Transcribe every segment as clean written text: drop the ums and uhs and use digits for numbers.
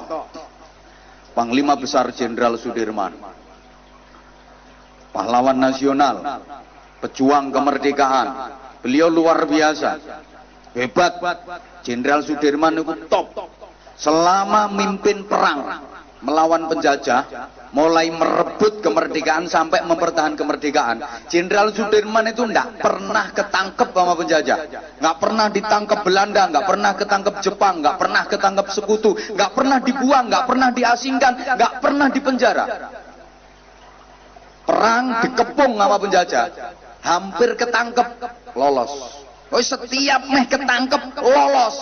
contoh Panglima Besar Jenderal Sudirman, pahlawan nasional, pejuang kemerdekaan. Beliau luar biasa, hebat. Jenderal Sudirman itu top. Selama mimpin perang melawan penjajah, mulai merebut kemerdekaan sampai mempertahankan kemerdekaan, Jenderal Sudirman itu tidak pernah ketangkep sama penjajah, nggak pernah ditangkap Belanda, nggak pernah ketangkep Jepang, nggak pernah ketangkep sekutu, nggak pernah dibuang, nggak pernah diasingkan, nggak pernah dipenjara. Perang dikepung sama penjajah, hampir ketangkep, lolos. Oh, setiap meh ketangkep lolos.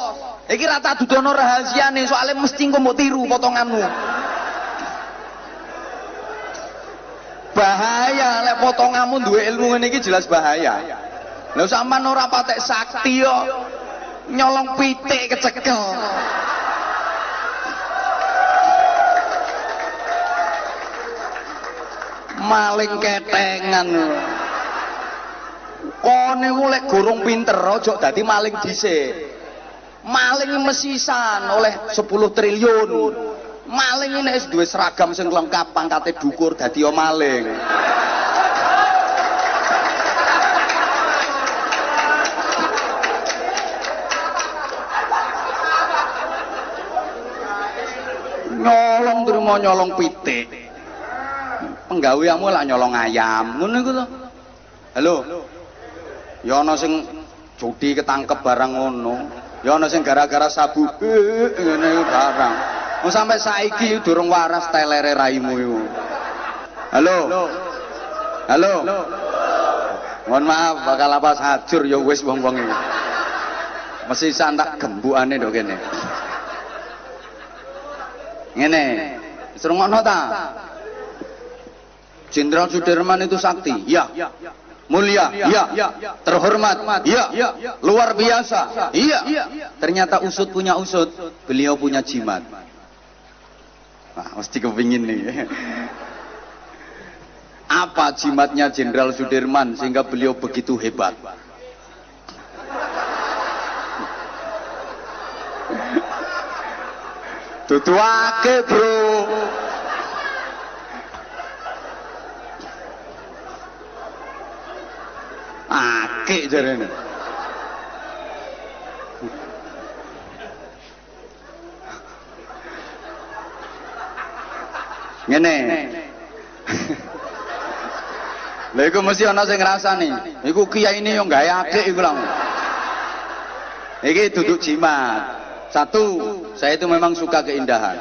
Iki rata dudono rahasiane, soalnya mesti engko mbok tiru potonganmu. Bahaya lek potonganmu duwe ilmu ngene iki, jelas bahaya. Lha sampean ora patek sakti yo nyolong pitik kecekel. Maling ketengan. Kone ku lek gorong pinter aja dadi maling dhisik. Maling mesisan oleh 10 triliun. Maling ini wis duwe seragam sing lengkap, pangkate dukur dadi maling. Nyolong terima nyolong pitik. Penggaweanmu lah nyolong ayam, ngono iku lho. Halo. Ya ana sing judi ketangkep barang ngono. Ya ana sing gara-gara sabu ngene barang. Mau sampai saiki durung waras telere raimu iku. Halo. Halo. Mohon maaf bakal apa hajur ya wis wong-wong iki. Mesti santak gembukane ndok kene. Ngene. Wis rungokno ta? Jenderal Sudirman itu sakti. Ya. Mulia, iya. Terhormat, iya. Luar biasa, iya. Ternyata usut punya usut, beliau punya jimat. Wah, mesti kepingin nih. Apa jimatnya Jenderal Sudirman sehingga beliau begitu hebat? Tutuake bro. Akeh jarene. Ngene. Lha iku mesti ana sing ngrasani. Iku kiai ini yo gawe akeh iku lho. Iki duduk jimat. Satu, saya itu memang suka keindahan.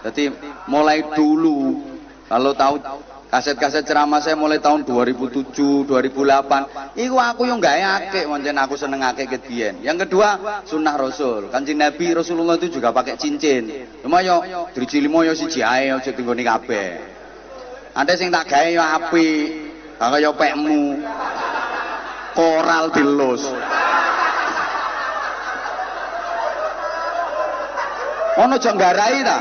Jadi mulai dulu kalau tahu kaset-kaset ceramah saya mulai tahun 2007, 2008. Iku aku yang gawe akeh, pancen aku seneng akeh kedien. Yang kedua, sunnah Rasul. Kanjeng Nabi Rasulullah itu juga pakai cincin. Cuma yo driji limo yo siji ae aja tinggoni kabeh. Ante sing tak gawe yo apik, kaya pekmu. Koral dilus. Ono janggarai ta?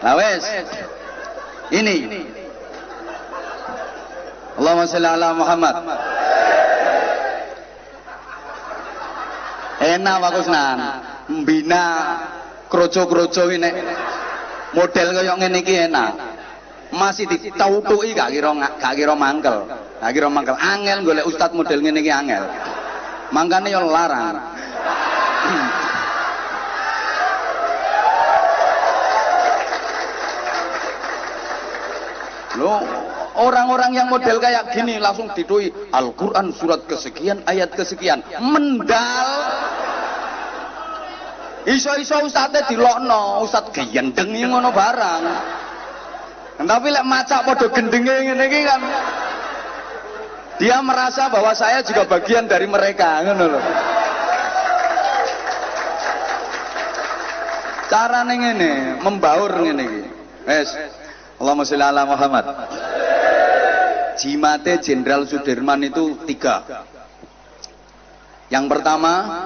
Lah wes. Ini. Allahumma sholli ala Muhammad. Enak Pak Kusnan. Mbina kroco-kroco ini model kaya ngene iki enak. Masih ditautuki gak kira mangkel. Gak kira mangkel. Angel golek ustad model ngene iki angel. Mangkane yo larang. Loh, orang-orang yang model kayak gini langsung didoi Al-Quran surat kesekian, ayat kesekian. Mendal. Iso-iso ustadnya dilokno, ustad gendeng yang ngono barang. Tapi lek macak podo gendenge ngene iki kan. Dia merasa bahwa saya juga bagian dari mereka, ngono lho. Carane ngene, membaur ngene iki. Wes. Allahumma sholli ala Muhammad. Jimate Jenderal Sudirman itu 3. Yang pertama,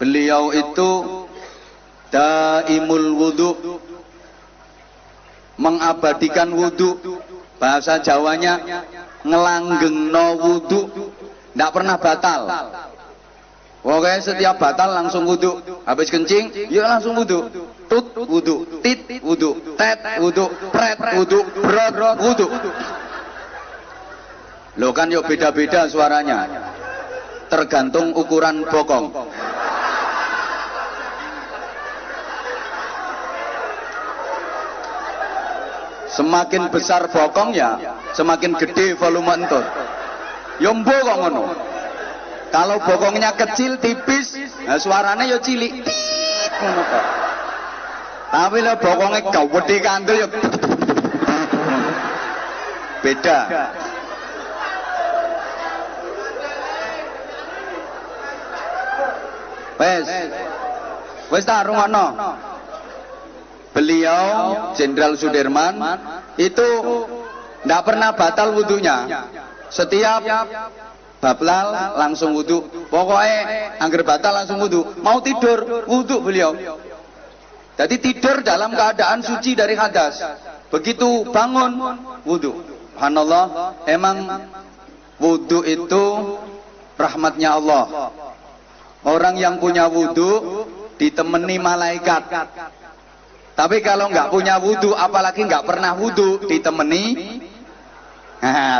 beliau itu daimul wudu, mengabadikan wudu. Bahasa Jawanya ngelanggengno wudu, tidak pernah batal. Pokoknya setiap batal langsung wudu. Habis kencing, ya langsung wudu. tut wudu, tit wudu, tet wudu, pret wudu, brot wudu. Loh kan yuk beda-beda suaranya, tergantung ukuran bokong. Semakin besar bokongnya, semakin gede volume entut. Yombo kok ngono. Kalau bokongnya kecil tipis, nah suaranya yo cilik. Ngono kok. Tapi lah bokongnya gede kandel yo beda. Wes tak rungokno. Beliau Jenderal Sudirman itu tidak pernah batal wudunya. Setiap bablal langsung wudu. Pokoknya angger batal langsung wudu. Mau tidur wudu beliau. Jadi tidur dalam keadaan suci dari hadas. Begitu bangun wudu. Subhanallah, emang wudu itu rahmatnya Allah. Orang yang punya wudu ditemani malaikat. Tapi kalau nggak punya wudu, apalagi nggak pernah wudu, ditemani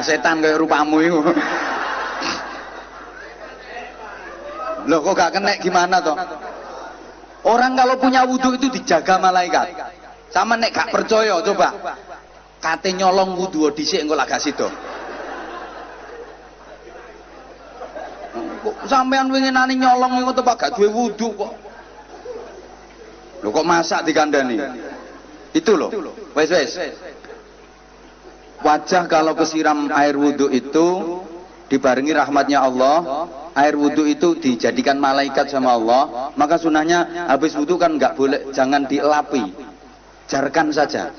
setan kayak rupamu itu. Loh kok gak kena gimana toh? Orang kalau punya wudu itu dijaga malaikat. Sama nek gak percaya coba, kate nyolong wudu dhisik engko lak gak sida. Sampean winginane nyolong engko tepak gak duwe wudu kok. Lho kok masak dikandani? Itu loh. Wes. Wajah kalau kesiram air wudu itu dibarengi rahmatnya Allah, air wudu itu dijadikan malaikat sama Allah. Maka sunahnya habis wudu kan nggak boleh, jangan dielapi, jarkan saja.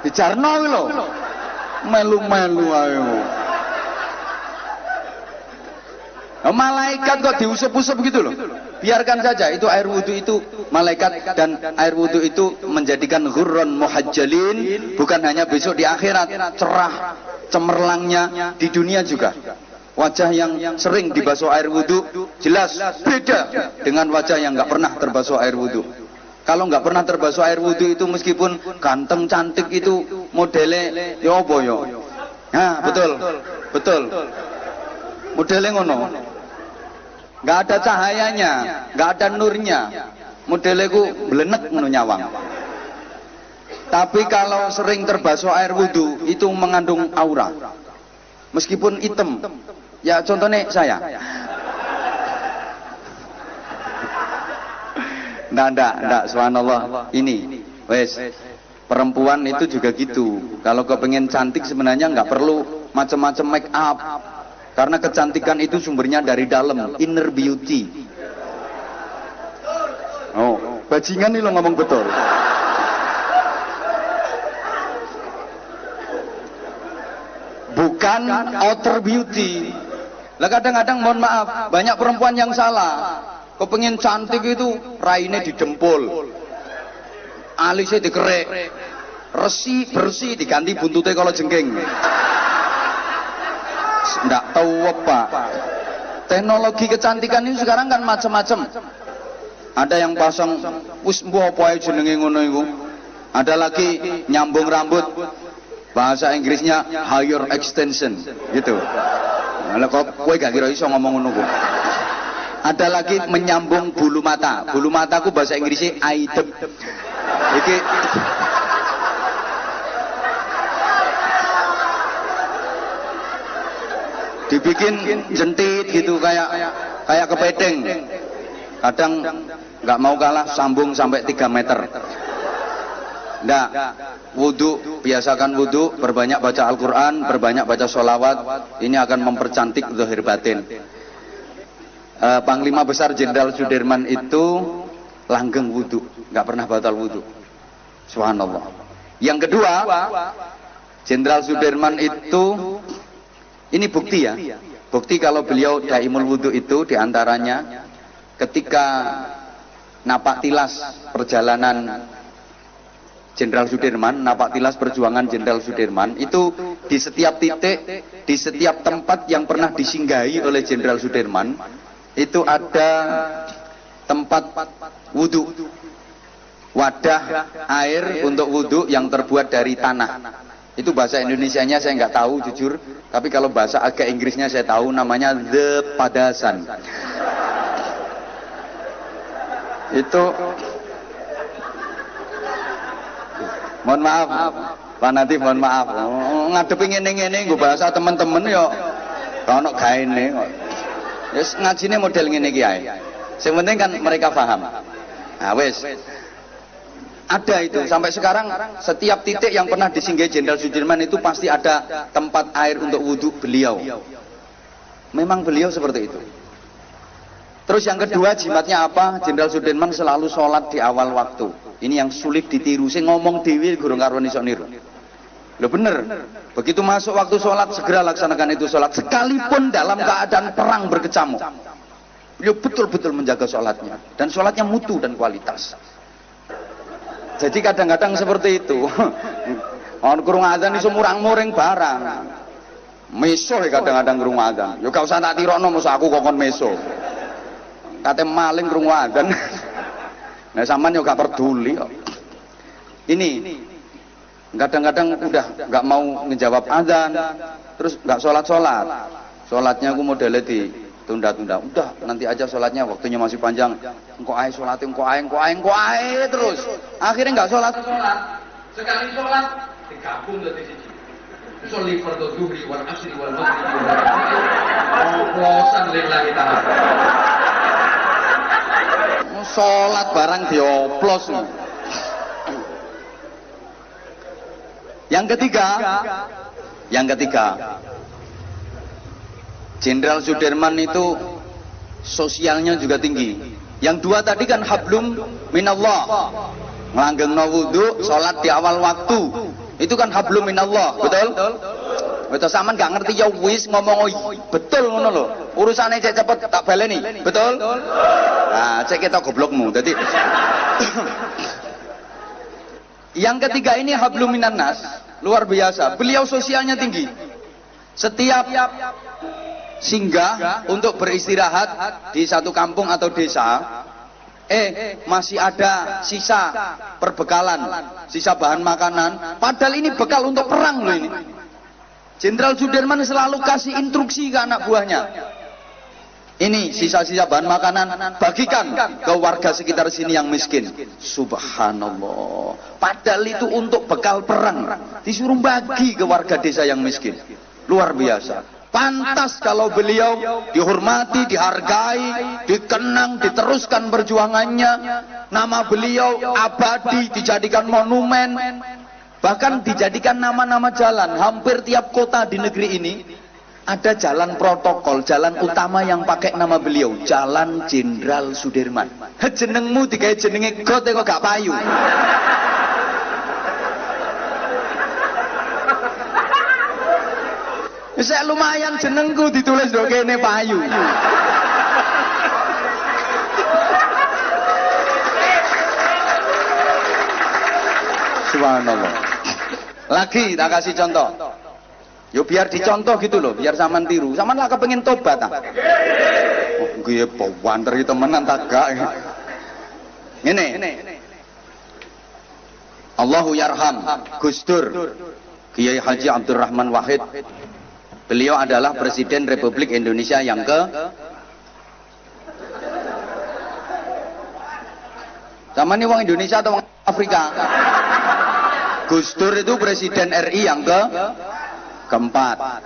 Dijarno lho, melu-melu ayo. Malaikat kok diusap-usap gitu loh. Biarkan saja, itu air wudu itu malaikat, dan air wudu itu menjadikan ghurran muhajjalin, bukan hanya besok di akhirat, cerah cemerlangnya di dunia juga. Wajah yang sering dibasuh air wudu jelas beda dengan wajah yang nggak pernah terbasuh air wudu. Kalau nggak pernah terbasuh air wudu itu meskipun ganteng cantik itu modelnya ya apa ya? Nah, betul. Modelnya ngono. Nggak ada cahayanya, nggak ada nurnya. Modelnya ku blenek ngono nyawang. Tapi kalau sering terbasuh air wudu itu mengandung aura. Meskipun hitam. Ya contohnya saya. Nggak, subhanallah. Ini, wes, perempuan itu juga gitu. Kalau kepengen cantik sebenarnya nggak perlu macam-macam make up. Karena kecantikan itu sumbernya dari dalam, inner beauty. Oh, bajingan nih lo ngomong betul. Bukan outer beauty. Lah kadang-kadang mohon maaf, banyak perempuan yang salah. Kepengen cantik itu raine didempul, alisnya dikerek, resi bersih diganti buntutnya kalau jengking. Nggak tahu apa. Teknologi kecantikan ini sekarang kan macam-macam. Ada yang pasang wis mbuh apa ae jenenge ngono iku. Ada lagi nyambung rambut. Bahasa Inggrisnya higher extension gitu. Lah kok kowe gak kira iso ngomong ngono ku. Ada lagi menyambung bulu mata. Bulu mataku bahasa Inggrisnya aidep. Iki dibikin jentit gitu kayak kepiting. Kadang nggak mau kalah sambung sampai 3 meter. Nggak, wudu, biasakan wudu, berbanyak baca Al-Quran, berbanyak baca sholawat. Ini akan mempercantik zahir batin. Panglima Besar Jenderal Sudirman itu langgeng wudu, nggak pernah batal wudu. Subhanallah. Yang kedua, Jenderal Sudirman itu, ini bukti ya, bukti kalau beliau daimul wudu itu diantaranya ketika napak tilas perjalanan Jenderal Sudirman, napak tilas perjuangan Jenderal Sudirman itu di setiap titik, di setiap tempat yang pernah disinggahi oleh Jenderal Sudirman itu ada tempat wudhu, wadah air untuk wudhu yang terbuat dari tanah. Itu bahasa Indonesianya saya nggak tahu jujur, tapi kalau bahasa agak Inggrisnya saya tahu, namanya the padasan. Itu mohon maaf Pak Natif, mohon maaf ngadepi ngene-ngene nggo bahasa teman-teman yo ono gaene kok. Wis ngajine model ngene iki ae. Sing penting kan mereka paham. Nah wis. Ada itu sampai sekarang, setiap titik yang pernah disinggahi Jenderal Sudirman itu pasti ada tempat air untuk wudhu beliau. Memang beliau seperti itu. Terus yang kedua, jimatnya apa? Jenderal Sudirman selalu sholat di awal waktu. Ini yang sulit ditiru. Saya ngomong dewi gurung karwan iso niru. Loh bener. Begitu masuk waktu sholat, segera laksanakan itu sholat. Sekalipun dalam keadaan perang berkecamuk. Beliau betul-betul menjaga sholatnya. Dan sholatnya mutu dan kualitas. Jadi kadang-kadang seperti itu. Orang kurung adzan iso murang-muring barang. Meso kadang-kadang kurung adzan. Yo gak usah tak tirokno mosok aku kokon meso. Kate maling kurung adzan. Nah sampean yo gak peduli kok. Ini kadang-kadang udah gak mau ngejawab adzan, terus gak sholat-sholat. Sholatnya aku modelnya tunda-tunda. Udah, nanti aja sholatnya, waktunya masih panjang. Engko ae sholat, engko ae terus. Akhirnya enggak sholat. Sekali sholat digabung dadi siji. Sholli fardhu dhuhri wal asri wal maghrib wal isya. Oplosan lillahi ta'ala. Sholat barang dioplos. Yang ketiga, Jenderal Sudirman itu sosialnya juga tinggi. Yang dua tadi kan hablum minallah, ngelanggengno wudhu, sholat di awal waktu. Itu kan hablum minallah, betul? Betul, sampean gak ngerti ya wis ngomong betul ngono lho. Urusane cek cepet tak baleni, betul? Nah, cek kita goblokmu. Jadi yang ketiga ini hablum minannas, luar biasa. Beliau sosialnya tinggi. Setiap singgah untuk beristirahat di satu kampung atau desa, masih ada sisa perbekalan, sisa bahan makanan, padahal ini bekal untuk perang loh ini. Jenderal Sudirman selalu kasih instruksi ke anak buahnya, ini sisa-sisa bahan makanan bagikan ke warga sekitar sini yang miskin. Subhanallah, padahal itu untuk bekal perang, disuruh bagi ke warga desa yang miskin. Luar biasa. Pantas kalau beliau dihormati, dihargai, dikenang, diteruskan perjuangannya. Nama beliau abadi, dijadikan monumen, bahkan dijadikan nama-nama jalan. Hampir tiap kota di negeri ini ada jalan protokol, jalan utama yang pakai nama beliau, Jalan Jenderal Sudirman. Jenengmu digawe jenenge got kok gak payu. Saya lumayan jenengku ditulis do kene payu. Subhanallah. Lagi tak kasih contoh. Yo biar dicontoh gitu loh, biar sampean tiru. Sampean lah kepengin tobat ta. Oh nggih bawanter temenan tak gak. Ngene. Allahu yarham Gus Dur Kiai Haji Abdurrahman Wahid. Beliau adalah Presiden Republik Indonesia yang sama nih wong Indonesia atau wong Afrika? Gus Dur itu Presiden RI yang keempat.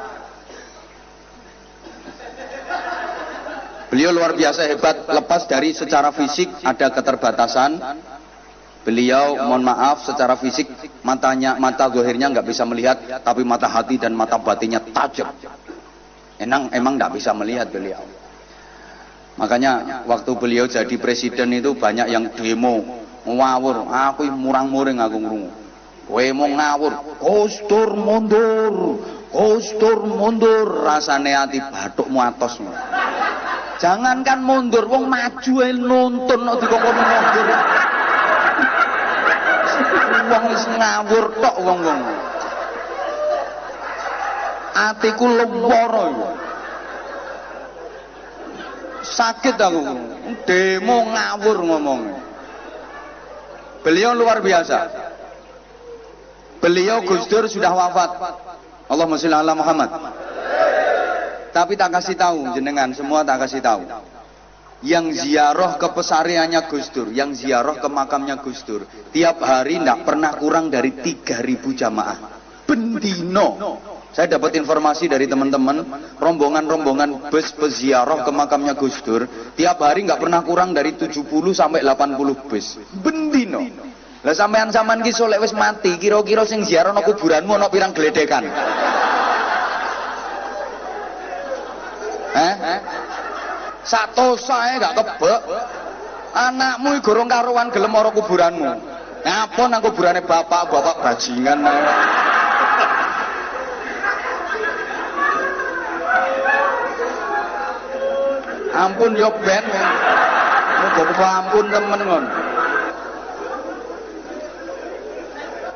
Beliau luar biasa hebat, lepas dari secara fisik ada keterbatasan. Beliau mohon maaf secara fisik mata zahirnya nggak bisa melihat, tapi mata hati dan mata batinnya tajam. Emang nggak bisa melihat beliau. Makanya waktu beliau jadi presiden itu banyak yang demo ngawur. Aku murang-muring aku ngrungu. Kowe mau ngawur, Gus Dur mundur, Gus Dur mundur, rasane ati bathukmu atos. Jangankan mundur, wong maju ae nuntun kok dikongkon mundur. Wong wis ngawur tok wong. Atiku lemoro. Sakit aku. Demo ngawur ngomong. Beliau luar biasa. Beliau Gus Dur sudah wafat. Allahumma sholli ala Muhammad. Tapi tak kasih tahu jenengan semua, tak kasih tahu. Yang ziarah ke pesariannya Gus Dur, yang ziarah ke makamnya Gus Dur, tiap hari tidak pernah kurang dari 3.000 jamaah. Bendino. Saya dapat informasi dari teman-teman, rombongan-rombongan bus peziarah ke makamnya Gus Dur, tiap hari nggak pernah kurang dari 70 sampai 80 bus. Bendino. Lah sampean-sampean ki solek wis mati, kira-kira sing ziarah nang kuburanmu ana pirang gledekan? Satu saya gak kebek. Anakmu gorong karuan gelem ora kuburanmu. Ngapa nang kuburane bapak bajingan. Ampun yo ben. Muga ampun temen ngon.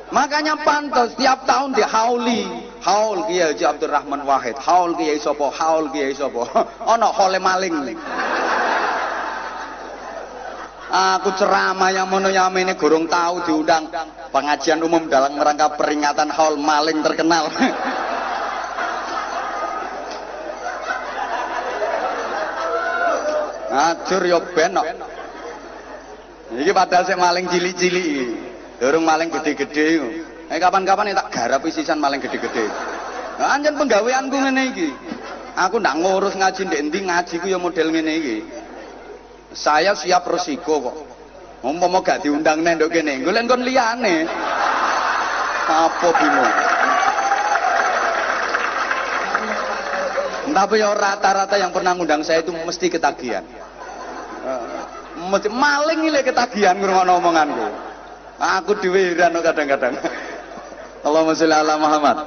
Makanya pantas tiap tahun di haul Kiai Haji Abdurrahman Wahid, haul Kiai sapa, ana hole maling. Aku ceramah yang mono yamene gorong tahu diundang pengajian umum dalam rangka peringatan haul maling terkenal. Ngajur yo ben kok. Iki padahal sik maling cilik-cilik. Dorong maling gede-gede. Kapan-kapan tak garapi sisan maling gede-gede. Nah, anjen penggaweanku ngene iki. Aku ndak ngurus ngaji ndek endi, ngajiku ya model ngene iki. Saya siap resiko kok. Umpama gak diundang nang ndok kene, golek kon liyane. Apa bingung. Tapi ya rata-rata yang pernah ngundang saya itu mesti ketagihan. Maling iki lek ketagihan ngrungokno omonganku. Aku dhewe heran kadang-kadang. Allahumma sholli ala Muhammad.